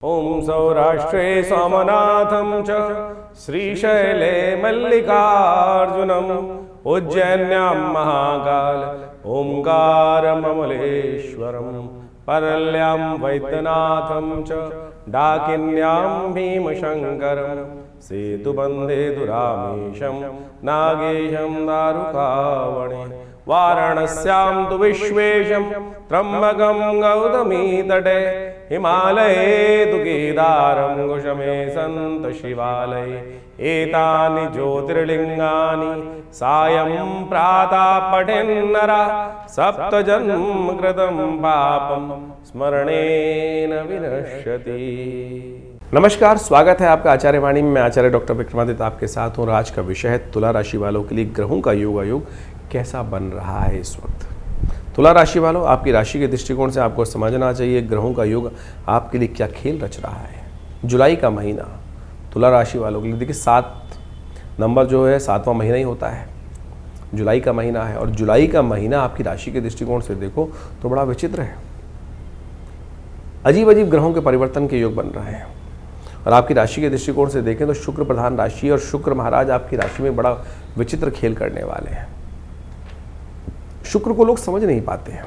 ओम सौराष्ट्रे सोमनाथं च श्रीशैले मल्लिकार्जुनम् उज्जैन्यां महाकाल ओंकारममलेश्वरं परल्यां वैद्यनाथं च डाकिन्यां भीमशङ्करं सेतुबन्धे दुरामीशं नागेशं दारुकावणे वाराणस्यां तु विश्वेशं त्र्यम्बकं गौतमी तटे हिमालये तु केदारं कुशमे सन्त शिवालये एतानि ज्योतिर्लिङ्गानि सायं प्रातः पठेन्नरः सप्तजन्म कृतं पापं स्मरणेन विनश्यति। नमस्कार, स्वागत है आपका आचार्य वाणी में। मैं आचार्य डॉक्टर विक्रमादित्य आपके साथ हूँ। आज का विषय है तुला राशि वालों के लिए ग्रहों का योग कैसा बन रहा है इस वक्त। तुला राशि वालों, आपकी राशि के दृष्टिकोण से आपको समझना चाहिए ग्रहों का योग आपके लिए क्या खेल रच रहा है। जुलाई का महीना तुला राशि वालों के लिए, देखिए 7 नंबर जो है 7वां महीना ही होता है, जुलाई का महीना है। और जुलाई का महीना आपकी राशि के दृष्टिकोण से देखो तो बड़ा विचित्र है। अजीब अजीब ग्रहों के परिवर्तन के योग बन रहे हैं। और आपकी राशि के दृष्टिकोण से देखें तो शुक्र प्रधान राशि है और शुक्र महाराज आपकी राशि में बड़ा विचित्र खेल करने वाले हैं। शुक्र को लोग समझ नहीं पाते हैं।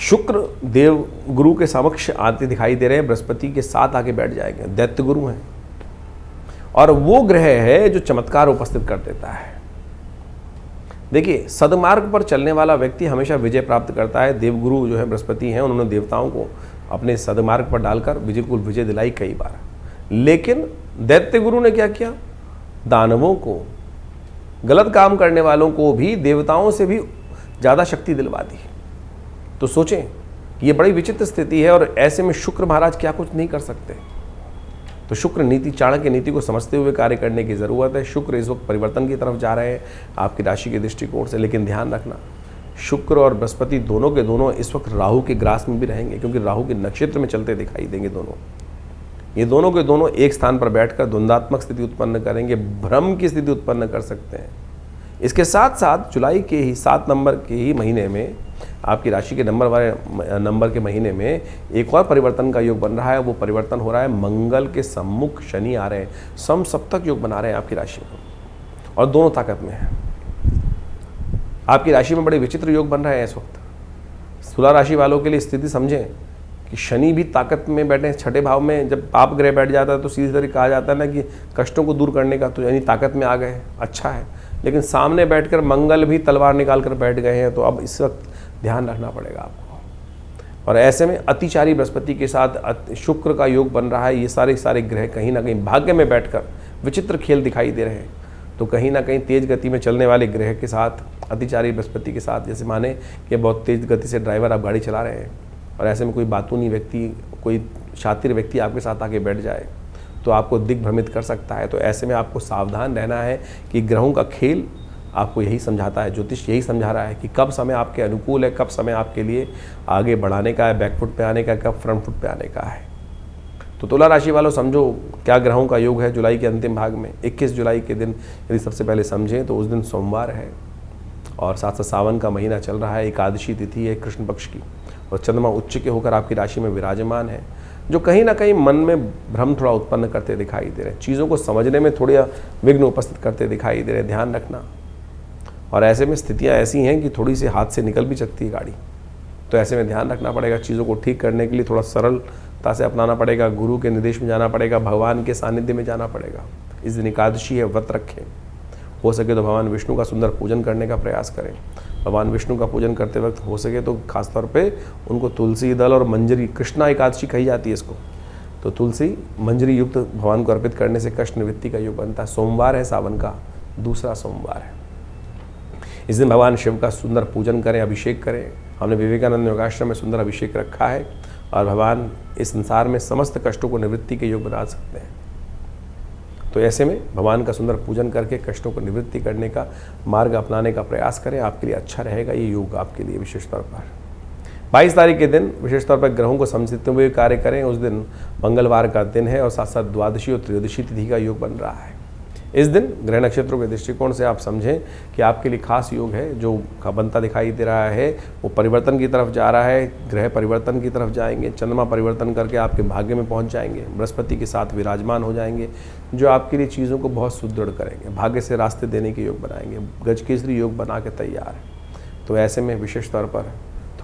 शुक्र देव गुरु के समक्ष आते दिखाई दे रहे हैं, बृहस्पति के साथ आके बैठ जाएंगे। दैत्य गुरु हैं और वो ग्रह है जो चमत्कार उपस्थित कर देता है। देखिए, सदमार्ग पर चलने वाला व्यक्ति हमेशा विजय प्राप्त करता है। देवगुरु जो है बृहस्पति हैं, उन्होंने देवताओं को अपने सदमार्ग पर डालकर विजय दिलाई कई बार। लेकिन दैत्य गुरु ने क्या किया? दानवों को, गलत काम करने वालों को भी देवताओं से भी ज़्यादा शक्ति दिलवा दी। तो सोचें, ये बड़ी विचित्र स्थिति है। और ऐसे में शुक्र महाराज क्या कुछ नहीं कर सकते। तो शुक्र नीति, चाणक्य नीति को समझते हुए कार्य करने की ज़रूरत है। शुक्र इस वक्त परिवर्तन की तरफ जा रहे हैं आपकी राशि के दृष्टिकोण से। लेकिन ध्यान रखना, शुक्र और बृहस्पति दोनों के दोनों इस वक्त राहु के ग्रास में भी रहेंगे, क्योंकि राहु के नक्षत्र में चलते दिखाई देंगे दोनों। ये दोनों के दोनों एक स्थान पर बैठकर द्वंद्वात्मक स्थिति उत्पन्न करेंगे, भ्रम की स्थिति उत्पन्न कर सकते हैं। इसके साथ साथ जुलाई के ही 7 नंबर के ही महीने में, आपकी राशि के नंबर के महीने में एक और परिवर्तन का योग बन रहा है। वो परिवर्तन हो रहा है मंगल के सम्मुख शनि आ रहे हैं, समसप्तक योग बना रहे हैं आपकी राशि में, और दोनों ताकत में है। आपकी राशि में बड़े विचित्र योग बन रहे हैं इस वक्त। तुला राशि वालों के लिए स्थिति समझें कि शनि भी ताकत में बैठे, छठे भाव में जब पाप ग्रह बैठ जाता है तो सीधी तरह कहा जाता है ना कि कष्टों को दूर करने का, तो यानी ताकत में आ गए, अच्छा है। लेकिन सामने बैठकर मंगल भी तलवार निकाल कर बैठ गए हैं, तो अब इस वक्त ध्यान रखना पड़ेगा आपको। और ऐसे में अतिचारी बृहस्पति के साथ शुक्र का योग बन रहा है। ये सारे ग्रह कहीं ना कहीं भाग्य में बैठकर विचित्र खेल दिखाई दे रहे हैं। तो कहीं ना कहीं तेज गति में चलने वाले ग्रह के साथ, अतिचारी बृहस्पति के साथ, जैसे माने कि बहुत तेज गति से ड्राइवर आप गाड़ी चला रहे हैं और ऐसे में कोई बातूनी व्यक्ति, कोई शातिर व्यक्ति आपके साथ आके बैठ जाए तो आपको दिग्भ्रमित कर सकता है। तो ऐसे में आपको सावधान रहना है कि ग्रहों का खेल आपको यही समझाता है, ज्योतिष यही समझा रहा है कि कब समय आपके अनुकूल है, कब समय आपके लिए आगे बढ़ाने का है, बैकफुट पे आने का, कब फ्रंट फुट पे आने का है। तो तुला राशि वालों, समझो क्या ग्रहों का योग है जुलाई के अंतिम भाग में। 21 जुलाई के दिन यदि सबसे पहले समझें तो उस दिन सोमवार है और साथ साथ सावन का महीना चल रहा है। एकादशी तिथि है कृष्ण पक्ष की, और चंद्रमा उच्च के होकर आपकी राशि में विराजमान है, जो कहीं ना कहीं मन में भ्रम थोड़ा उत्पन्न करते दिखाई दे रहे हैं। चीज़ों को समझने में थोड़ा विघ्न उपस्थित करते दिखाई दे रहे हैं, ध्यान रखना। और ऐसे में स्थितियाँ ऐसी हैं कि थोड़ी सी हाथ से निकल भी सकती है गाड़ी। तो ऐसे में ध्यान रखना पड़ेगा। चीज़ों को ठीक करने के लिए थोड़ा सरलता से अपनाना पड़ेगा, गुरु के निर्देश में जाना पड़ेगा, भगवान के सानिध्य में जाना पड़ेगा। इस दिन एकादशी है, व्रत रखें। हो सके तो भगवान विष्णु का सुंदर पूजन करने का प्रयास करें। भगवान विष्णु का पूजन करते वक्त हो सके तो खासतौर पे उनको तुलसी दल और मंजरी, कृष्णा एकादशी कही जाती है इसको, तो तुलसी मंजरी युक्त भगवान को अर्पित करने से कष्ट निवृत्ति का योग बनता है। सोमवार है, सावन का दूसरा सोमवार है। इस दिन भगवान शिव का सुंदर पूजन करें, अभिषेक करें। हमने विवेकानंद योगाश्रम में सुंदर अभिषेक रखा है और भगवान इस संसार में समस्त कष्टों को निवृत्ति के योग बना सकते हैं। तो ऐसे में भगवान का सुंदर पूजन करके कष्टों को निवृत्ति करने का मार्ग अपनाने का प्रयास करें। आपके लिए अच्छा रहेगा ये योग, आपके लिए विशेष तौर पर 22 तारीख के दिन विशेष तौर पर ग्रहों को समझते हुए कार्य करें। उस दिन मंगलवार का दिन है और साथ साथ द्वादशी और त्रयोदशी तिथि का योग बन रहा है। इस दिन ग्रह नक्षत्रों के दृष्टिकोण से आप समझें कि आपके लिए खास योग है जो का बनता दिखाई दे रहा है, वो परिवर्तन की तरफ जा रहा है। ग्रह परिवर्तन की तरफ जाएंगे, चंद्रमा परिवर्तन करके आपके भाग्य में पहुंच जाएंगे, बृहस्पति के साथ विराजमान हो जाएंगे, जो आपके लिए चीज़ों को बहुत सुदृढ़ करेंगे, भाग्य से रास्ते देने के योग बनाएंगे। गजकेसरी योग बना के तैयार है। तो ऐसे में विशेष तौर पर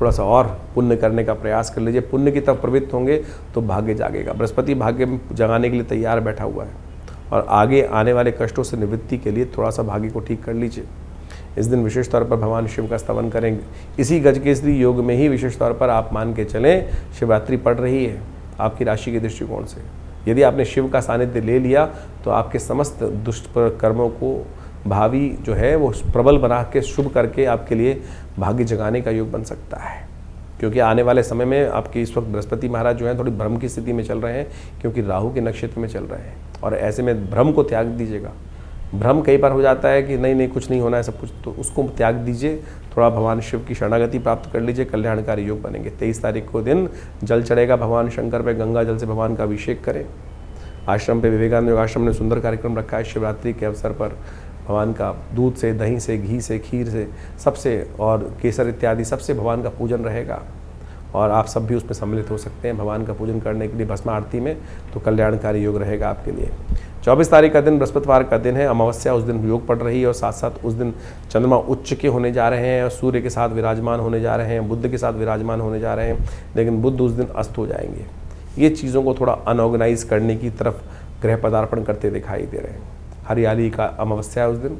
थोड़ा सा और पुण्य करने का प्रयास कर लीजिए। पुण्य की तरफ प्रवृत्त होंगे तो भाग्य जागेगा। बृहस्पति भाग्य में जगाने के लिए तैयार बैठा हुआ है और आगे आने वाले कष्टों से निवृत्ति के लिए थोड़ा सा भाग्य को ठीक कर लीजिए। इस दिन विशेष तौर पर भगवान शिव का स्तवन करेंगे। इसी गजकेसरी योग में ही विशेष तौर पर आप मान के चलें शिवरात्रि पड़ रही है आपकी राशि के दृष्टिकोण से। यदि आपने शिव का सानिध्य ले लिया तो आपके समस्त दुष्ट कर्मों को भावी जो है वो प्रबल बना के शुभ करके आपके लिए भाग्य जगाने का योग बन सकता है। क्योंकि आने वाले समय में आपके इस वक्त बृहस्पति महाराज जो हैं थोड़ी भ्रम की स्थिति में चल रहे हैं, क्योंकि राहु के नक्षत्र में चल रहे हैं। और ऐसे में भ्रम को त्याग दीजिएगा। भ्रम कई बार हो जाता है कि नहीं कुछ नहीं होना है सब कुछ, तो उसको त्याग दीजिए। थोड़ा भगवान शिव की शरणागति प्राप्त कर लीजिए, कल्याणकारी योग बनेंगे। 23 तारीख को दिन जल चढ़ेगा भगवान शंकर पे, गंगा जल से भगवान का अभिषेक करें। आश्रम पे विवेकानंद योग आश्रम ने सुंदर कार्यक्रम रखा है। शिवरात्रि के अवसर पर भगवान का दूध से, दही से, घी से, खीर से, सबसे और केसर इत्यादि सबसे भगवान का पूजन रहेगा और आप सब भी उसमें सम्मिलित हो सकते हैं भगवान का पूजन करने के लिए भस्म आरती में। तो कल्याणकारी योग रहेगा आपके लिए। 24 तारीख का दिन बृहस्पतिवार का दिन है, अमावस्या उस दिन योग पड़ रही है और साथ साथ उस दिन चंद्रमा उच्च के होने जा रहे हैं और सूर्य के साथ विराजमान होने जा रहे हैं, बुध के साथ विराजमान होने जा रहे हैं, लेकिन बुध उस दिन अस्त हो जाएंगे। ये चीज़ों को थोड़ा अनऑर्गेनाइज करने की तरफ ग्रह पदार्पण करते दिखाई दे रहे हैं। हरियाली का अमावस्या है उस दिन।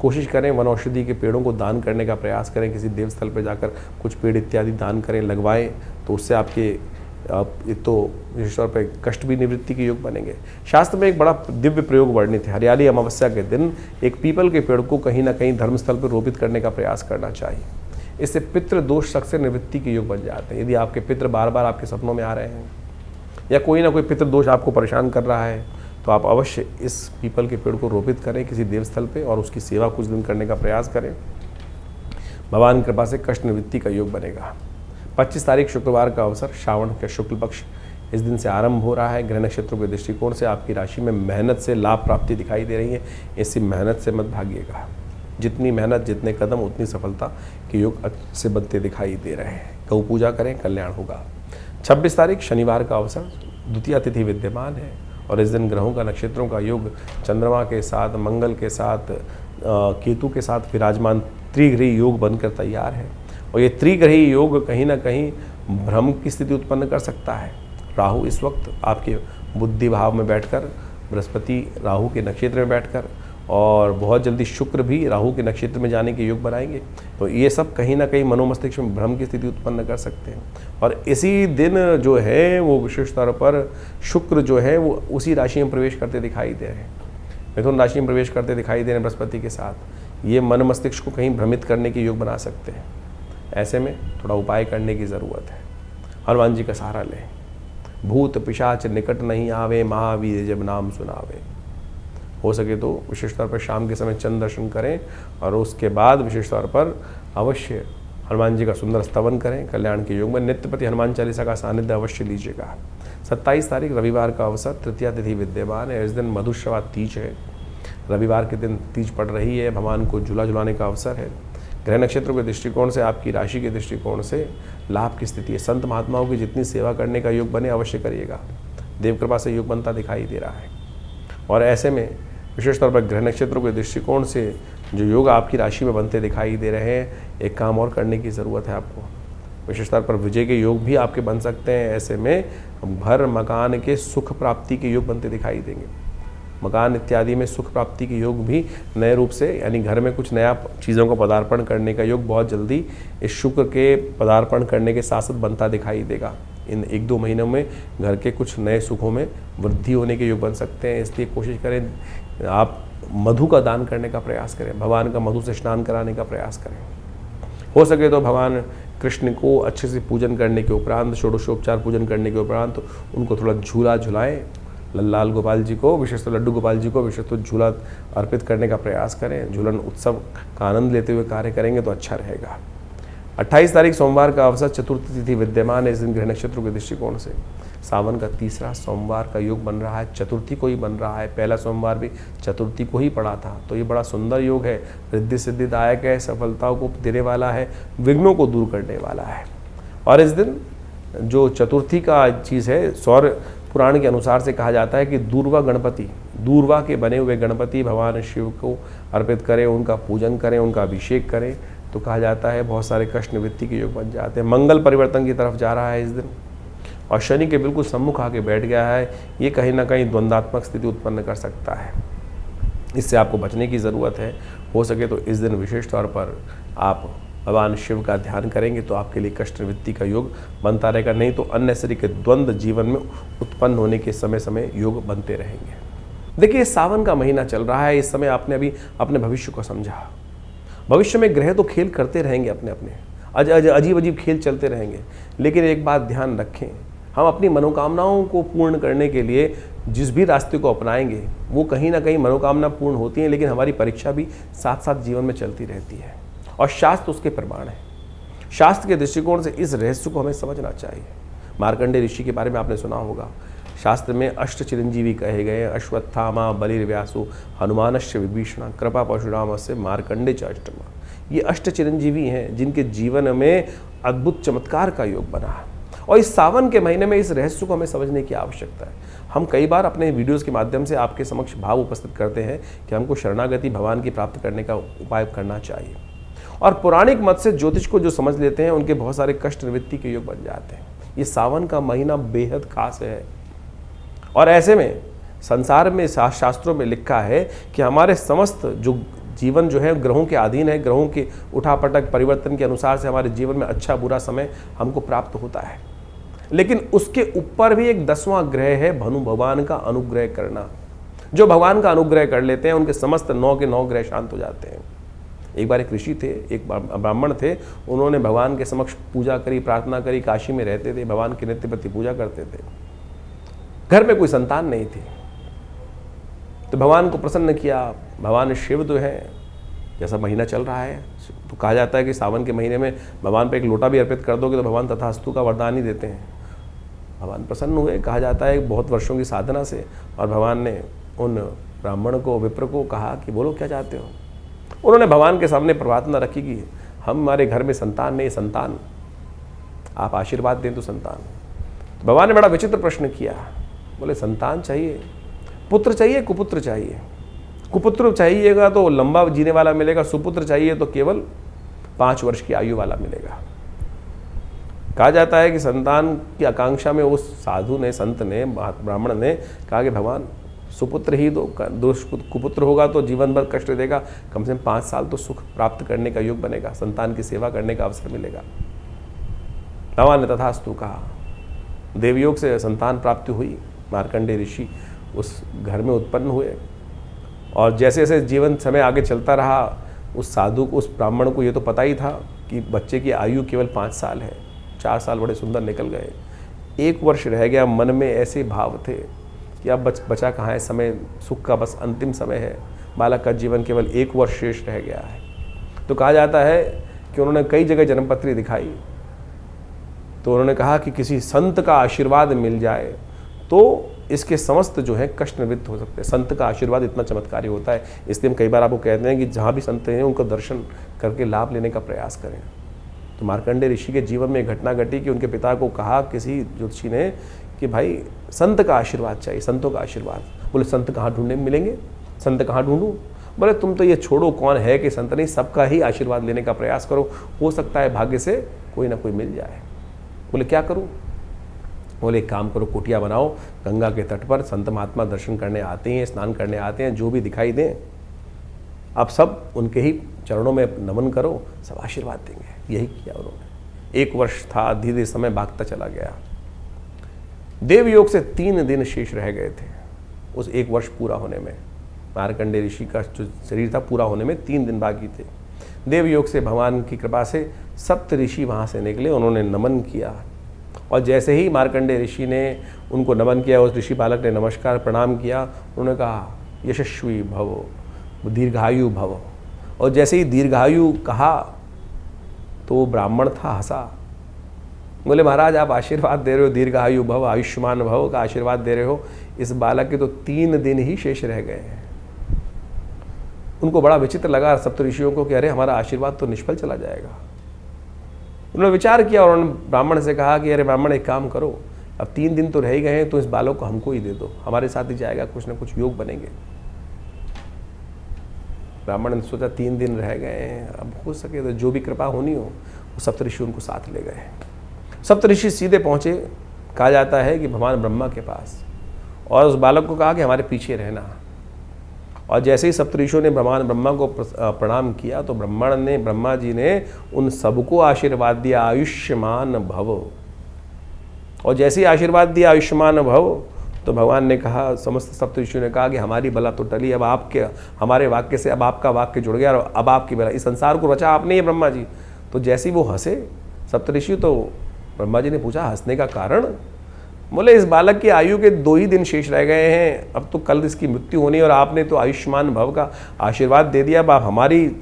कोशिश करें वन औषधि के पेड़ों को दान करने का प्रयास करें। किसी देवस्थल पर जाकर कुछ पेड़ इत्यादि दान करें, लगवाएं, तो उससे आपके एक तो विशेष तौर पर कष्ट भी निवृत्ति के योग बनेंगे। शास्त्र में एक बड़ा दिव्य प्रयोग वर्णित है। हरियाली अमावस्या के दिन एक पीपल के पेड़ को कहीं ना कहीं धर्मस्थल पर रोपित करने का प्रयास करना चाहिए। इससे पितृ दोष शक से निवृत्ति के योग बन जाते हैं। यदि आपके पितृ बार बार आपके सपनों में आ रहे हैं या कोई ना कोई पितृ दोष आपको परेशान कर रहा है, तो आप अवश्य इस पीपल के पेड़ को रोपित करें किसी देवस्थल पे और उसकी सेवा कुछ दिन करने का प्रयास करें। भगवान की कृपा से कष्ट निवृत्ति का योग बनेगा। 25 तारीख शुक्रवार का अवसर, श्रावण के शुक्ल पक्ष इस दिन से आरंभ हो रहा है। ग्रह नक्षत्रों के दृष्टिकोण से आपकी राशि में मेहनत से लाभ प्राप्ति दिखाई दे रही है। इसी मेहनत से मत भागिएगा। जितनी मेहनत, जितने कदम, उतनी सफलता के योग अच्छे बनते दिखाई दे रहे हैं। गौ पूजा करें, कल्याण होगा। 26 तारीख शनिवार का अवसर, द्वितीया तिथि विद्यमान है और इस दिन ग्रहों का, नक्षत्रों का योग चंद्रमा के साथ, मंगल के साथ, केतु के साथ विराजमान त्रिग्रही योग बनकर तैयार है। और ये त्रिग्रही योग कहीं ना कहीं भ्रम की स्थिति उत्पन्न कर सकता है। राहु इस वक्त आपके बुद्धि भाव में बैठकर, बृहस्पति राहु के नक्षत्र में बैठकर और बहुत जल्दी शुक्र भी राहु के नक्षत्र में जाने के योग बनाएंगे। तो ये सब कहीं ना कहीं मनोमस्तिष्क में भ्रम की स्थिति उत्पन्न कर सकते हैं। और इसी दिन जो है वो विशेष तौर पर शुक्र जो है वो उसी राशि में प्रवेश करते दिखाई दे रहे हैं, मिथुन राशि में प्रवेश करते दिखाई दे रहे हैं बृहस्पति के साथ। ये मन मस्तिष्क को कहीं भ्रमित करने के योग बना सकते हैं। ऐसे में थोड़ा उपाय करने की ज़रूरत है। हनुमान जी का सहारा लें। भूत पिशाच निकट नहीं आवे, महावीर जब नाम सुनावे। हो सके तो विशेष तौर पर शाम के समय चंद्र दर्शन करें और उसके बाद विशेष तौर पर अवश्य हनुमान जी का सुंदर स्तवन करें। कल्याण के योग में नित्यपति हनुमान चालीसा का सानिध्य अवश्य लीजिएगा। 27 तारीख रविवार का अवसर, तृतीया तिथि विद्यमान है। इस दिन मधुश्रवा तीज है। रविवार के दिन तीज पड़ रही है। भगवान को झूला झुलाने का अवसर है। ग्रह नक्षत्रों के दृष्टिकोण से, आपकी राशि के दृष्टिकोण से लाभ की स्थिति है। संत महात्माओं की जितनी सेवा करने का योग बने अवश्य करिएगा। देव कृपा से योग बनता दिखाई दे रहा है। और ऐसे में विशेष तौर पर ग्रह नक्षत्रों के दृष्टिकोण से जो योग आपकी राशि में बनते दिखाई दे रहे हैं, एक काम और करने की ज़रूरत है आपको। विशेष तौर पर विजय के योग भी आपके बन सकते हैं। ऐसे में घर मकान के सुख प्राप्ति के योग बनते दिखाई देंगे। मकान इत्यादि में सुख प्राप्ति के योग भी नए रूप से, यानी घर में कुछ नया चीज़ों का पदार्पण करने का योग बहुत जल्दी इस शुक्र के पदार्पण करने के साथ साथ बनता दिखाई देगा। इन 1-2 महीनों में घर के कुछ नए सुखों में वृद्धि होने के योग बन सकते हैं। इसलिए कोशिश करें आप मधु का दान करने का प्रयास करें। भगवान का मधु से स्नान कराने का प्रयास करें। हो सके तो भगवान कृष्ण को अच्छे से पूजन करने के उपरांत, षोडशोपचार पूजन करने के उपरांत तो उनको थोड़ा झूला झुलाएं। लाल गोपाल जी को, विशेषतः लड्डू गोपाल जी को विशेषतः झूला अर्पित करने का प्रयास करें। झूलन उत्सव का आनंद लेते हुए कार्य करेंगे तो अच्छा रहेगा। 28 तारीख सोमवार का अवसर, चतुर्थ तिथि विद्यमान है। इस दिन ग्रह नक्षत्रों के दृष्टिकोण से सावन का तीसरा सोमवार का योग बन रहा है, चतुर्थी को ही बन रहा है, पहला सोमवार भी चतुर्थी को ही पड़ा था। तो ये बड़ा सुंदर योग है, रिद्धि सिद्धिदायक है, सफलताओं को देने वाला है, विघ्नों को दूर करने वाला है। और इस दिन जो चतुर्थी का चीज़ है, सौर पुराण के अनुसार से कहा जाता है कि दूर्वा गणपति, दूर्वा के बने हुए गणपति भगवान शिव को अर्पित करें, उनका पूजन करें, उनका अभिषेक करें, तो कहा जाता है बहुत सारे कष्ट निवृत्ति के योग बन जाते हैं। मंगल परिवर्तन की तरफ जा रहा है इस दिन, और शनि के बिल्कुल सम्मुख आके बैठ गया है। ये कहीं ना कहीं द्वंद्वात्मक स्थिति उत्पन्न कर सकता है, इससे आपको बचने की ज़रूरत है। हो सके तो इस दिन विशेष तौर पर आप भगवान शिव का ध्यान करेंगे तो आपके लिए कष्ट निवृत्ति का योग बनता रहेगा, नहीं तो अननेसेसरी के द्वंद्व जीवन में उत्पन्न होने के समय समय योग बनते रहेंगे। देखिए, सावन का महीना चल रहा है, इस समय आपने अभी अपने भविष्य को समझा। भविष्य में ग्रह तो खेल करते रहेंगे, अपने अपने अजीब अजीब खेल चलते रहेंगे, लेकिन एक बात ध्यान रखें, हम अपनी मनोकामनाओं को पूर्ण करने के लिए जिस भी रास्ते को अपनाएंगे वो कहीं ना कहीं मनोकामना पूर्ण होती है, लेकिन हमारी परीक्षा भी साथ साथ जीवन में चलती रहती है, और शास्त्र उसके प्रमाण है। शास्त्र के दृष्टिकोण से इस रहस्य को हमें समझना चाहिए। मार्कंडेय ऋषि के बारे में आपने सुना होगा, शास्त्र में अष्ट चिरंजीवी कहे गए, अश्वत्थामा, बलिर्व्यासु, हनुमानश्च विभीषण, कृपा परशुराम से मार्कंडेय च अष्टमा। ये अष्ट चिरंजीवी हैं जिनके जीवन में अद्भुत चमत्कार का योग बना है, और इस सावन के महीने में इस रहस्य को हमें समझने की आवश्यकता है। हम कई बार अपने वीडियोस के माध्यम से आपके समक्ष भाव उपस्थित करते हैं कि हमको शरणागति भगवान की प्राप्त करने का उपाय करना चाहिए, और पौराणिक मत से ज्योतिष को जो समझ लेते हैं उनके बहुत सारे कष्ट निवृत्ति के योग बन जाते हैं। ये सावन का महीना बेहद खास है, और ऐसे में संसार में शास्त्रों में लिखा है कि हमारे समस्त जो जीवन जो है ग्रहों के अधीन है, ग्रहों के उठापटक परिवर्तन के अनुसार से हमारे जीवन में अच्छा बुरा समय हमको प्राप्त होता है, लेकिन उसके ऊपर भी एक 10वां ग्रह है भनु भगवान का अनुग्रह करना। जो भगवान का अनुग्रह कर लेते हैं उनके समस्त 9 के 9 ग्रह शांत हो जाते हैं। एक बार एक ऋषि थे, एक ब्राह्मण थे, उन्होंने भगवान के समक्ष पूजा करी, प्रार्थना करी, काशी में रहते थे, भगवान की नित्य प्रति पूजा करते थे, घर में कोई संतान नहीं थी, तो भगवान को प्रसन्न किया। भगवान शिव जो है, जैसा महीना चल रहा है तो कहा जाता है कि सावन के महीने में भगवान पे एक लोटा भी अर्पित कर दोगे तो भगवान तथास्तु का वरदान ही देते हैं। भगवान प्रसन्न हुए, कहा जाता है बहुत वर्षों की साधना से, और भगवान ने उन ब्राह्मण को, विप्र को कहा कि बोलो क्या चाहते हो। उन्होंने भगवान के सामने प्रार्थना रखी कि हमारे घर में संतान नहीं, संतान आप आशीर्वाद दें तो संतान। तो भगवान ने बड़ा विचित्र प्रश्न किया, बोले संतान चाहिए, पुत्र चाहिए, कुपुत्र चाहिए? कुपुत्र चाहिएगा तो लंबा जीने वाला मिलेगा, सुपुत्र चाहिए तो केवल 5 वर्ष की आयु वाला मिलेगा। कहा जाता है कि संतान की आकांक्षा में उस साधु ने, संत ने, ब्राह्मण ने कहा कि भगवान सुपुत्र ही दो, कुपुत्र होगा तो जीवन भर कष्ट देगा, कम से कम 5 साल तो सुख प्राप्त करने का योग बनेगा, संतान की सेवा करने का अवसर मिलेगा। भगवान ने तथास्तु कहा, देवयोग से संतान प्राप्ति हुई, मार्कंडेय ऋषि उस घर में उत्पन्न हुए, और जैसे जैसे जीवन समय आगे चलता रहा, उस साधु को, उस ब्राह्मण को ये तो पता ही था कि बच्चे की आयु केवल 5 साल है। 4 साल बड़े सुंदर निकल गए, 1 वर्ष रह गया। मन में ऐसे भाव थे कि अब बचा कहाँ है, समय सुख का बस अंतिम समय है, बालक का जीवन केवल 1 वर्ष शेष रह गया है। तो कहा जाता है कि उन्होंने कई जगह जन्मपत्री दिखाई, तो उन्होंने कहा कि किसी संत का आशीर्वाद मिल जाए तो इसके समस्त जो है कष्ट निवृत्त हो सकते हैं। संत का आशीर्वाद इतना चमत्कारी होता है, इसलिए हम कई बार आपको कहते हैं कि जहाँ भी संत हैं उनको दर्शन करके लाभ लेने का प्रयास करें। तो मार्कंडेय ऋषि के जीवन में एक घटना घटी कि उनके पिता को कहा किसी ज्योतिषी ने कि भाई संत का आशीर्वाद चाहिए, संतों का आशीर्वाद। बोले संत कहाँ ढूंढने मिलेंगे, संत कहाँ ढूंढूं? बोले तुम तो ये छोड़ो कौन है कि संत नहीं, सबका ही आशीर्वाद लेने का प्रयास करो, हो सकता है भाग्य से कोई ना कोई मिल जाए। बोले क्या करूं? बोले एक काम करो, कुटिया बनाओ, गंगा के तट पर संत महात्मा दर्शन करने आते हैं, स्नान करने आते हैं, जो भी दिखाई दें आप सब उनके ही चरणों में नमन करो, सब आशीर्वाद देंगे। यही किया उन्होंने। 1 वर्ष था, धीरे धीरे समय भागता चला गया। देवयोग से 3 दिन शेष रह गए थे उस 1 वर्ष पूरा होने में। मार्कंडेय ऋषि का जो शरीर था पूरा होने में 3 दिन बाकी थे। देवयोग से भगवान की कृपा से 7 ऋषि वहाँ से निकले, उन्होंने नमन किया, और जैसे ही मार्कंडेय ऋषि ने उनको नमन किया, उस ऋषि बालक ने नमस्कार प्रणाम किया, उन्होंने कहा यशस्वी भव, दीर्घायु भव। और जैसे ही दीर्घायु कहा तो वो ब्राह्मण था, हंसा, बोले महाराज आप आशीर्वाद दे रहे हो, दीर्घायु भव, आयुष्मान भव का आशीर्वाद दे रहे हो, इस बालक के तो 3 दिन ही शेष रह गए हैं। उनको बड़ा विचित्र लगा सप्तऋषियों को कि अरे हमारा आशीर्वाद तो निष्फल चला जाएगा। उन्होंने विचार किया और उन्होंने ब्राह्मण से कहा कि अरे ब्राह्मण एक काम करो, अब 3 दिन तो रह ही गए हैं, तो इस बालक को हमको ही दे दो, हमारे साथ ही जाएगा, कुछ ना कुछ योग बनेंगे। ब्राह्मण ने सोचा 3 दिन रह गए हैं, अब हो सके तो जो भी कृपा होनी हो, वो सप्तऋषि उनको साथ ले गए। सप्तऋषि सीधे पहुंचे, कहा जाता है कि भगवान ब्रह्मा के पास, और उस बालक को कहा कि हमारे पीछे रहना। और जैसे ही सप्तऋषियों ने भगवान ब्रह्मा को प्रणाम किया तो ब्रह्मा जी ने उन सबको आशीर्वाद दिया, आयुष्मान भव। और जैसे ही आशीर्वाद दिया आयुष्मान भव, तो भगवान ने कहा, समस्त सप्तऋषियों ने कहा कि हमारी बला तो टली, अब आपके हमारे वाक्य से अब आपका वाक्य जुड़ गया और अब आपकी बला, इस संसार को रचा आपने ही ब्रह्मा जी। तो जैसे ही वो हंसे सप्तऋषि, तो ब्रह्मा जी ने पूछा हंसने का कारण? बोले इस बालक की आयु के 2 ही दिन शेष रह गए हैं, अब तो कल इसकी मृत्यु होनी, और आपने तो आयुष्मान भव का आशीर्वाद दे दिया। अब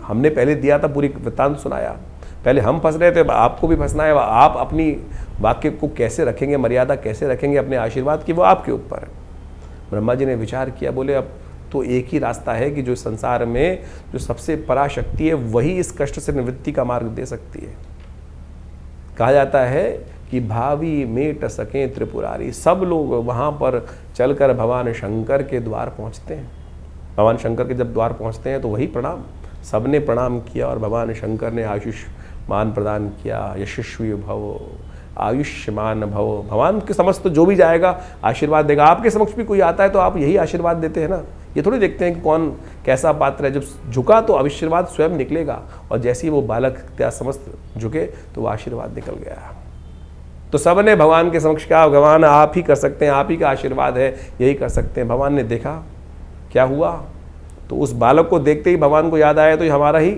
हमने पहले दिया था, पूरी वृत्तांत सुनाया, पहले हम फंस रहे थे, अब आपको भी फंसना है। आप अपनी वाक्य को कैसे रखेंगे, मर्यादा कैसे रखेंगे अपने आशीर्वाद की, वो आपके ऊपर है। ब्रह्मा जी ने विचार किया, बोले अब तो एक ही रास्ता है कि जो संसार में जो सबसे पराशक्ति है वही इस कष्ट से निवृत्ति का मार्ग दे सकती है। कहा जाता है कि भावी मेट सकें त्रिपुरारी, सब लोग वहाँ पर चलकर भगवान शंकर के द्वार पहुँचते हैं। भगवान शंकर के जब द्वार पहुँचते हैं तो वही प्रणाम, सबने प्रणाम किया और भगवान शंकर ने आयुष्मान प्रदान किया, यशस्वी भव, आयुष्मान भव। भगवान के समस्त जो भी जाएगा आशीर्वाद देगा। आपके समक्ष भी कोई आता है तो आप यही आशीर्वाद देते हैं ना, ये थोड़ी देखते हैं कि कौन कैसा पात्र है। जब झुका तो आशीर्वाद स्वयं निकलेगा, और जैसे ही वो बालक त्या समस्त झुके तो वो आशीर्वाद निकल गया। तो सबने भगवान के समक्ष कहा, भगवान आप ही कर सकते हैं, आप ही का आशीर्वाद है, यही कर सकते हैं। भगवान ने देखा क्या हुआ, तो उस बालक को देखते ही भगवान को याद आया, तो ये हमारा ही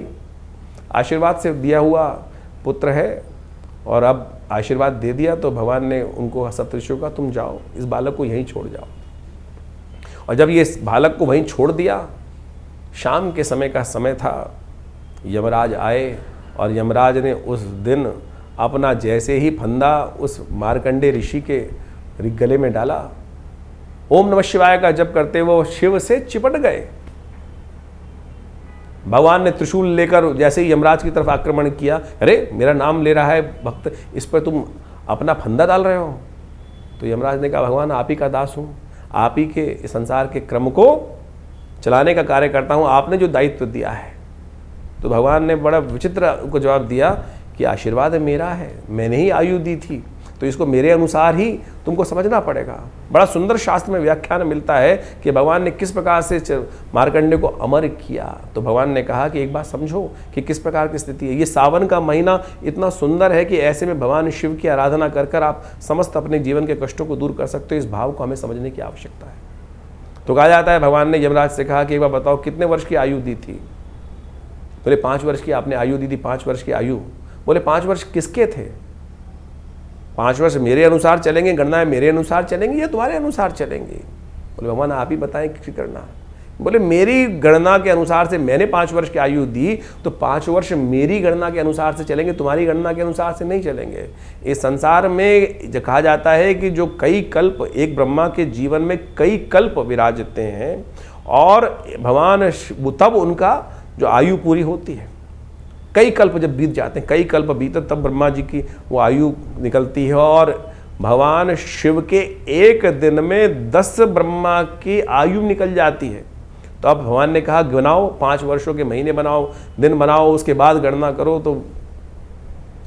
आशीर्वाद से दिया हुआ पुत्र है, और अब आशीर्वाद दे दिया। तो भगवान ने उनको सप्तऋषियों का, तुम जाओ, इस बालक को यहीं छोड़ जाओ। और जब ये इस बालक को वहीं छोड़ दिया, शाम के समय का समय था, यमराज आए, और यमराज ने उस दिन अपना जैसे ही फंदा उस मार्कंडे ऋषि के गले में डाला, ओम नमः शिवाय का जप करते वो शिव से चिपट गए। भगवान ने त्रिशूल लेकर जैसे ही यमराज की तरफ आक्रमण किया, अरे मेरा नाम ले रहा है भक्त, इस पर तुम अपना फंदा डाल रहे हो। तो यमराज ने कहा, भगवान आप ही का दास हूँ, आप ही के संसार के क्रम को चलाने का कार्य करता हूँ, आपने जो दायित्व दिया है। तो भगवान ने बड़ा विचित्र को जवाब दिया कि आशीर्वाद मेरा है, मैंने ही आयु दी थी, तो इसको मेरे अनुसार ही तुमको समझना पड़ेगा। बड़ा सुंदर शास्त्र में व्याख्यान मिलता है कि भगवान ने किस प्रकार से मार्कंडे को अमर किया। तो भगवान ने कहा कि एक बात समझो कि किस प्रकार की स्थिति है। ये सावन का महीना इतना सुंदर है कि ऐसे में भगवान शिव की आराधना कर कर आप समस्त अपने जीवन के कष्टों को दूर कर सकते हो। इस भाव को हमें समझने की आवश्यकता है। तो कहा जाता है भगवान ने यमराज से कहा कि एक बार बताओ कितने वर्ष की आयु दी थी। बोले 5 वर्ष की आपने आयु दी थी। 5 वर्ष की आयु। बोले 5 वर्ष किसके थे? 5 वर्ष मेरे अनुसार चलेंगे, गणना मेरे अनुसार चलेंगे या तुम्हारे अनुसार चलेंगे? बोले भगवान आप ही बताएं किसकी गणना। बोले मेरी गणना के अनुसार से मैंने 5 वर्ष की आयु दी, तो 5 वर्ष मेरी गणना के अनुसार से चलेंगे, तुम्हारी गणना के अनुसार से नहीं चलेंगे। इस संसार में जो कहा जाता है कि जो कई कल्प, एक ब्रह्मा के जीवन में कई कल्प विराजते हैं, और भगवान तब उनका जो आयु पूरी होती है। कई कल्प जब बीत जाते हैं, कई कल्प बीते, तब ब्रह्मा जी की वो आयु निकलती है। और भगवान शिव के एक दिन में 10 ब्रह्मा की आयु निकल जाती है। तो अब भगवान ने कहा गिनाओ, 5 वर्षों के महीने बनाओ, दिन बनाओ, उसके बाद गणना करो। तो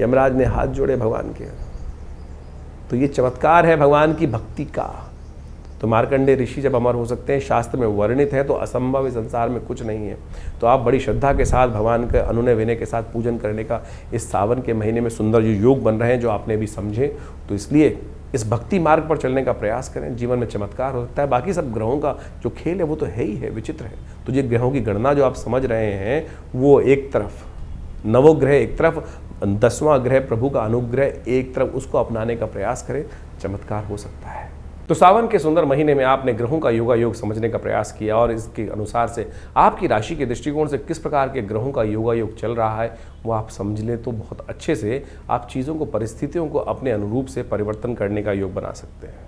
यमराज ने हाथ जोड़े भगवान के। तो ये चमत्कार है भगवान की भक्ति का। तो मार्कंडे ऋषि जब अमर हो सकते हैं, शास्त्र में वर्णित है, तो असंभव इस संसार में कुछ नहीं है। तो आप बड़ी श्रद्धा के साथ भगवान के अनुनय विनय के साथ पूजन करने का इस सावन के महीने में सुंदर जो योग बन रहे हैं, जो आपने भी समझे, तो इसलिए इस भक्ति मार्ग पर चलने का प्रयास करें। जीवन में चमत्कार हो सकता है। बाकी सब ग्रहों का जो खेल है वो तो है ही है, विचित्र है। तो ये ग्रहों की गणना जो आप समझ रहे हैं, वो एक तरफ नवोग्रह, एक तरफ 10वां ग्रह प्रभु का अनुग्रह एक तरफ, उसको अपनाने का प्रयास करें, चमत्कार हो सकता है। तो सावन के सुंदर महीने में आपने ग्रहों का योगा योग समझने का प्रयास किया और इसके अनुसार से आपकी राशि के दृष्टिकोण से किस प्रकार के ग्रहों का योगा योग चल रहा है वो आप समझ लें तो बहुत अच्छे से आप चीज़ों को, परिस्थितियों को अपने अनुरूप से परिवर्तन करने का योग बना सकते हैं।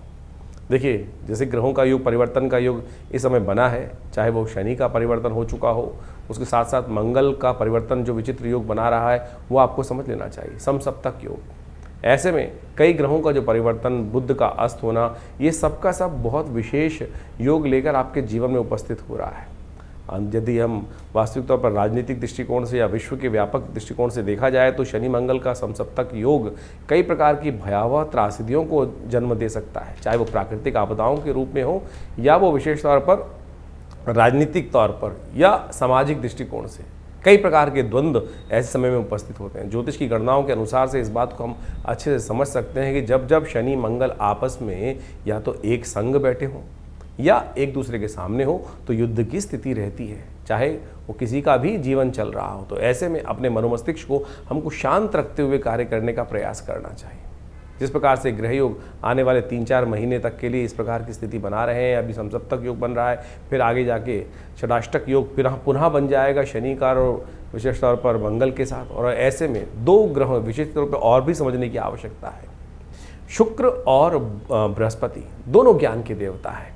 देखिए, जैसे ग्रहों का योग, परिवर्तन का योग इस समय बना है, चाहे वो शनि का परिवर्तन हो चुका हो, उसके साथ साथ मंगल का परिवर्तन जो विचित्र योग बना रहा है वो आपको समझ लेना चाहिए, समसप्तक योग। ऐसे में कई ग्रहों का जो परिवर्तन, बुध का अस्त होना, ये सबका सब बहुत विशेष योग लेकर आपके जीवन में उपस्थित हो रहा है। यदि हम वास्तविक तौर पर राजनीतिक दृष्टिकोण से या विश्व के व्यापक दृष्टिकोण से देखा जाए तो शनि मंगल का समसप्तक योग कई प्रकार की भयावह त्रासदियों को जन्म दे सकता है, चाहे वो प्राकृतिक आपदाओं के रूप में हो या वो विशेष तौर पर राजनीतिक तौर पर या सामाजिक दृष्टिकोण से। कई प्रकार के द्वंद्व ऐसे समय में उपस्थित होते हैं। ज्योतिष की गणनाओं के अनुसार से इस बात को हम अच्छे से समझ सकते हैं कि जब जब शनि मंगल आपस में या तो एक संग बैठे हों या एक दूसरे के सामने हो तो युद्ध की स्थिति रहती है, चाहे वो किसी का भी जीवन चल रहा हो। तो ऐसे में अपने मनोमस्तिष्क को हमको शांत रखते हुए कार्य करने का प्रयास करना चाहिए। जिस प्रकार से ग्रह योग आने वाले 3-4 महीने तक के लिए इस प्रकार की स्थिति बना रहे हैं, अभी समसप्तक योग बन रहा है, फिर आगे जाके षडाष्टक योग पुनः बन जाएगा शनि का और विशेष तौर पर मंगल के साथ। और ऐसे में 2 ग्रह विशेष तौर पर और भी समझने की आवश्यकता है। शुक्र और बृहस्पति दोनों ज्ञान के देवता हैं,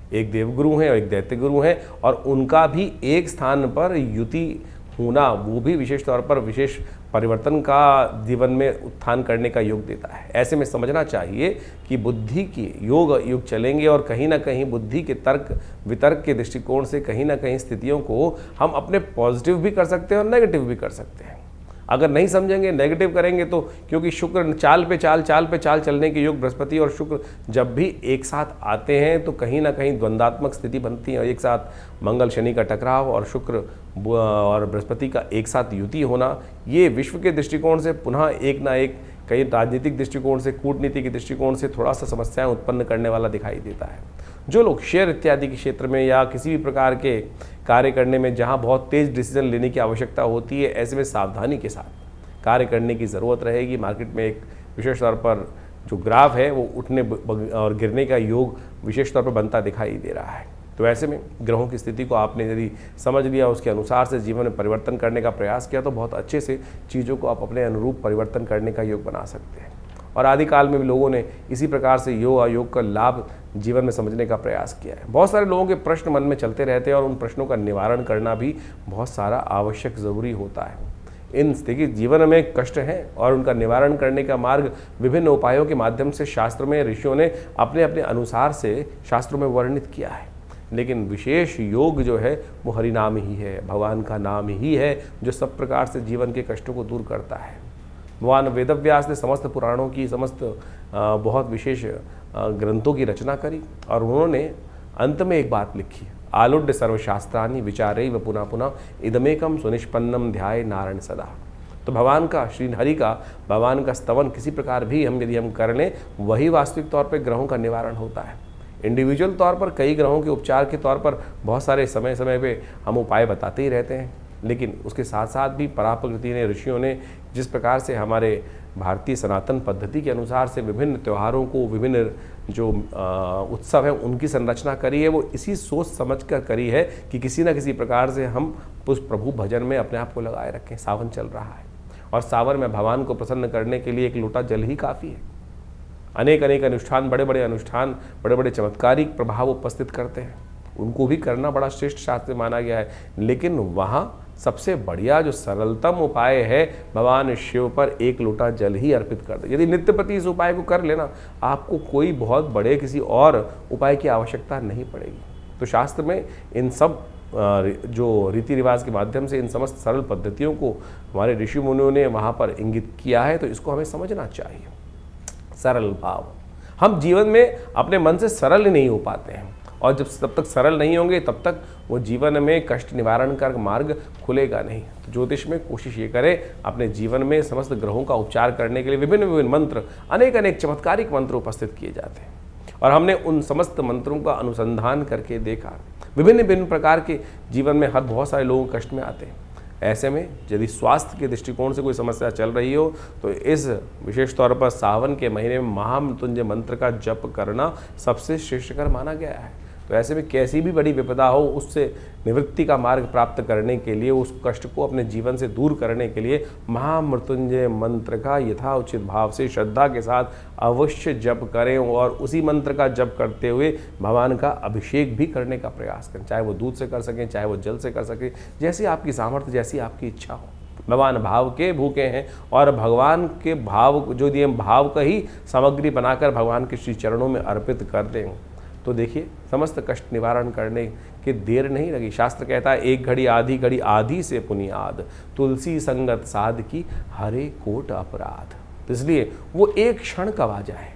एक देवगुरु हैं और एक दैत्य गुरु हैं, और उनका भी एक स्थान पर युति होना वो भी विशेष तौर पर विशेष परिवर्तन का जीवन में उत्थान करने का योग देता है। ऐसे में समझना चाहिए कि बुद्धि के युग चलेंगे और कहीं ना कहीं बुद्धि के तर्क वितर्क के दृष्टिकोण से कहीं ना कहीं स्थितियों को हम अपने पॉजिटिव भी कर सकते हैं और नेगेटिव भी कर सकते हैं। अगर नहीं समझेंगे, नेगेटिव करेंगे तो, क्योंकि शुक्र चाल पे चाल चलने के योग, बृहस्पति और शुक्र जब भी एक साथ आते हैं तो कहीं ना कहीं द्वंद्वात्मक स्थिति बनती है। एक साथ मंगल शनि का टकराव और शुक्र और बृहस्पति का एक साथ युति होना, ये विश्व के दृष्टिकोण से पुनः एक ना एक, कई राजनीतिक दृष्टिकोण से, कूटनीति के दृष्टिकोण से थोड़ा सा समस्याएं उत्पन्न करने वाला दिखाई देता है। जो लोग शेयर इत्यादि के क्षेत्र में या किसी भी प्रकार के कार्य करने में जहां बहुत तेज़ डिसीजन लेने की आवश्यकता होती है, ऐसे में सावधानी के साथ कार्य करने की ज़रूरत रहेगी। मार्केट में एक विशेष तौर पर जो ग्राफ है वो उठने और गिरने का योग विशेष तौर पर बनता दिखाई दे रहा है। तो ऐसे में ग्रहों की स्थिति को आपने यदि समझ लिया, उसके अनुसार से जीवन में परिवर्तन करने का प्रयास किया तो बहुत अच्छे से चीज़ों को आप अपने अनुरूप परिवर्तन करने का योग बना सकते हैं। और आदिकाल में भी लोगों ने इसी प्रकार से योग अयोग का लाभ जीवन में समझने का प्रयास किया है। बहुत सारे लोगों के प्रश्न मन में चलते रहते हैं और उन प्रश्नों का निवारण करना भी बहुत सारा आवश्यक ज़रूरी होता है। इन देखिए, जीवन में कष्ट हैं और उनका निवारण करने का मार्ग विभिन्न उपायों के माध्यम से शास्त्र में ऋषियों ने अपने अपने अनुसार से शास्त्रों में वर्णित किया है। लेकिन विशेष योग जो है वो हरिनाम ही है, भगवान का नाम ही है जो सब प्रकार से जीवन के कष्टों को दूर करता है। भगवान वेदव्यास ने समस्त पुराणों की, समस्त बहुत विशेष ग्रंथों की रचना करी और उन्होंने अंत में एक बात लिखी, आलुड्य सर्वशास्त्रानि विचारैव पुनः पुनः इदमेकम सुनिष्पन्नम ध्याये नारायण सदा। तो भगवान का, श्री हरि का, भगवान का स्तवन किसी प्रकार भी यदि हम कर लें, वही वास्तविक तौर पर ग्रहों का निवारण होता है। इंडिविजुअल तौर पर कई ग्रहों के उपचार के तौर पर बहुत सारे समय समय पे हम उपाय बताते ही रहते हैं, लेकिन उसके साथ साथ भी पराप्रकृति ने, ऋषियों ने जिस प्रकार से हमारे भारतीय सनातन पद्धति के अनुसार से विभिन्न त्योहारों को, विभिन्न जो उत्सव हैं उनकी संरचना करी है, वो इसी सोच समझ कर करी है कि किसी न किसी प्रकार से हम उस प्रभु भजन में अपने आप को लगाए रखें। सावन चल रहा है और सावन में भगवान को प्रसन्न करने के लिए एक लोटा जल ही काफ़ी है। अनेक अनेक अनुष्ठान, बड़े बड़े अनुष्ठान, बड़े बड़े चमत्कारिक प्रभाव उपस्थित करते हैं, उनको भी करना बड़ा श्रेष्ठ शास्त्र माना गया है। लेकिन वहाँ सबसे बढ़िया जो सरलतम उपाय है, भगवान शिव पर एक लोटा जल ही अर्पित कर दे। यदि नित्य प्रति इस उपाय को कर लेना, आपको कोई बहुत बड़े किसी और उपाय की आवश्यकता नहीं पड़ेगी। तो शास्त्र में इन सब जो रीति रिवाज के माध्यम से इन समस्त सरल पद्धतियों को हमारे ऋषि मुनियों ने वहाँ पर इंगित किया है, तो इसको हमें समझना चाहिए। सरल भाव, हम जीवन में अपने मन से सरल ही नहीं हो पाते हैं, और जब तक सरल नहीं होंगे तब तक वो जीवन में कष्ट निवारण का मार्ग खुलेगा नहीं। तो ज्योतिष में कोशिश ये करें अपने जीवन में समस्त ग्रहों का उपचार करने के लिए विभिन्न विभिन्न मंत्र, अनेक अनेक चमत्कारिक मंत्र उपस्थित किए जाते हैं, और हमने उन समस्त मंत्रों का अनुसंधान करके देखा। विभिन्न विभिन्न प्रकार के जीवन में हर बहुत सारे लोग कष्ट में आते हैं, ऐसे में यदि स्वास्थ्य के दृष्टिकोण से कोई समस्या चल रही हो तो इस विशेष तौर पर सावन के महीने में महामृत्युंजय मंत्र का जप करना सबसे श्रेष्ठकर माना गया है। तो ऐसे में कैसी भी बड़ी विपदा हो उससे निवृत्ति का मार्ग प्राप्त करने के लिए, उस कष्ट को अपने जीवन से दूर करने के लिए महामृत्युंजय मंत्र का यथाउचित भाव से श्रद्धा के साथ अवश्य जप करें और उसी मंत्र का जप करते हुए भगवान का अभिषेक भी करने का प्रयास करें। चाहे वो दूध से कर सकें, चाहे वो जल से कर सकें, जैसी आपकी सामर्थ्य, जैसी आपकी इच्छा हो। भगवान भाव के भूखे हैं और भगवान के भाव जो दिए भाव का ही सामग्री बनाकर भगवान के श्री चरणों में अर्पित कर दें तो देखिए समस्त कष्ट निवारण करने की देर नहीं लगी। शास्त्र कहता है एक घड़ी आधी से पुनियाद, तुलसी संगत साध की हरे कोट अपराध। तो इसलिए वो एक क्षण कब आ जाए।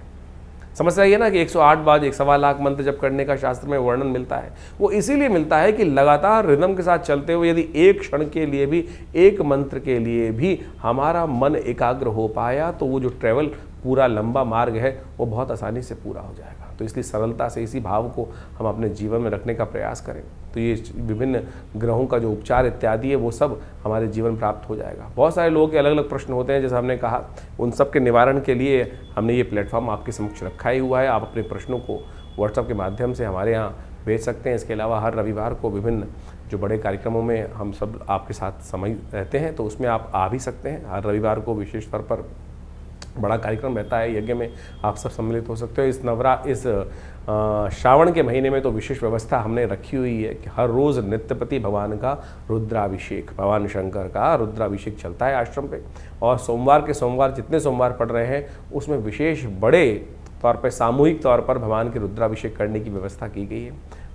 समस्या ये ना कि 108 बार 1.25 लाख मंत्र जप करने का शास्त्र में वर्णन मिलता है, वो इसीलिए मिलता है कि लगातार रिदम के साथ चलते हुए यदि एक क्षण के लिए भी, एक मंत्र के लिए भी हमारा मन एकाग्र हो पाया तो वो जो ट्रैवल पूरा लंबा मार्ग है वो बहुत आसानी से पूरा हो जाएगा। तो इसलिए सरलता से इसी भाव को हम अपने जीवन में रखने का प्रयास करें तो ये विभिन्न ग्रहों का जो उपचार इत्यादि है वो सब हमारे जीवन प्राप्त हो जाएगा। बहुत सारे लोगों के अलग अलग प्रश्न होते हैं, जैसे हमने कहा उन सब के निवारण के लिए हमने ये प्लेटफॉर्म आपके समक्ष रखा ही हुआ है। आप अपने प्रश्नों को व्हाट्सएप के माध्यम से हमारे यहाँ भेज सकते हैं। इसके अलावा हर रविवार को विभिन्न जो बड़े कार्यक्रमों में हम सब आपके साथ समय रहते हैं तो उसमें आप आ भी सकते हैं। हर रविवार को विशेष तौर पर बड़ा कार्यक्रम रहता है, यज्ञ में आप सब सम्मिलित हो सकते हो। इस श्रावण के महीने में तो विशेष व्यवस्था हमने रखी हुई है कि हर रोज़ नित्यपति भगवान का रुद्राभिषेक, भगवान शंकर का रुद्राभिषेक चलता है आश्रम पे। और सोमवार के सोमवार जितने सोमवार पड़ रहे हैं उसमें विशेष बड़े तौर पर सामूहिक तौर पर भगवान के रुद्राभिषेक करने की व्यवस्था की गई है।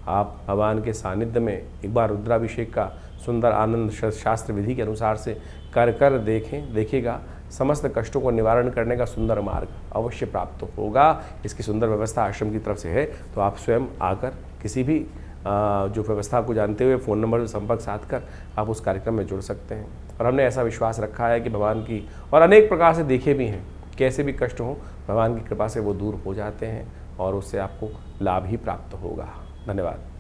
आप भगवान के सानिध्य में एक बार रुद्राभिषेक का सुंदर आनंद शास्त्र विधि के अनुसार से कर देखिएगा समस्त कष्टों को निवारण करने का सुंदर मार्ग अवश्य प्राप्त होगा। इसकी सुंदर व्यवस्था आश्रम की तरफ से है, तो आप स्वयं आकर किसी भी जो व्यवस्था को जानते हुए फ़ोन नंबर से संपर्क साध कर आप उस कार्यक्रम में जुड़ सकते हैं। और हमने ऐसा विश्वास रखा है कि भगवान की, और अनेक प्रकार से देखे भी हैं, कैसे भी कष्ट हों भगवान की कृपा से वो दूर हो जाते हैं और उससे आपको लाभ ही प्राप्त होगा। धन्यवाद।